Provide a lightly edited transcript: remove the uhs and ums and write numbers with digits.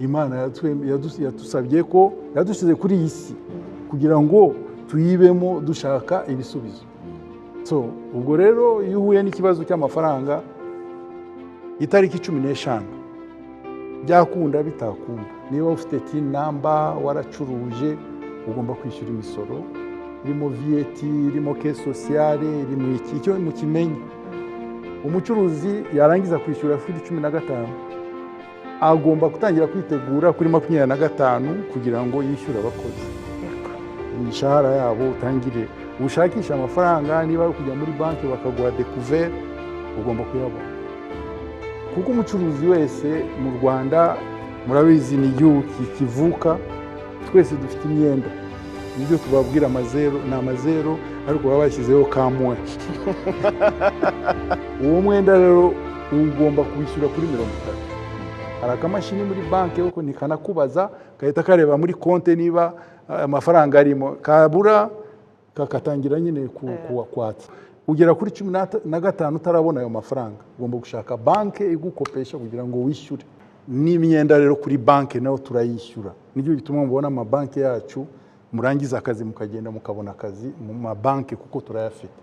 Imana yadusabye ko yadushyize kuri iyi si kugira ngo tuyibemo dushaka ibisubizo. So ubwo rero iyo uhuye n'ikibazo cy'amafaranga itariki 15 byakunda bitakunda, niba ufite tin number waracuruje ugomba kwishyura imisoro irimo VAT, irimo caisse sociale, irimo iki cyo mukimenye. Umucuruzi yarangiza kwishyura kuri 15 agomba kutangira kwitegura kuri 25 kugira ngo yishyure abakozi imishahara yabo, utangire ushakisha amafaranga. Niba ari kujya muri banki bakaguha découvert ugomba kuyabona, kuko umucuruzi wese mu Rwanda murabizi ni igihugu kivuka, twese dufite imyenda. Nibyo tubabwira amazero na amazero, ariko baba bashyizeho kamwe. Uwo mwenda rero ugomba kwishyura kuri 30. Hari akamashini muri banki yuko nikanakubaza kahita kareba muri konte niba amafaranga arimo, kabura kakatangira nyine kwatsa. Ugera kuri 15 utarabona ayo mafaranga, ugomba gushaka banki igukopesha kugira ngo wishyure. N'imyenda rero kuri banki nayo turayishyura. Nibyo bituma mubona amabanki yacu murangiza akazi mukagenda mukabona akazi mu mabanki kuko turayafite.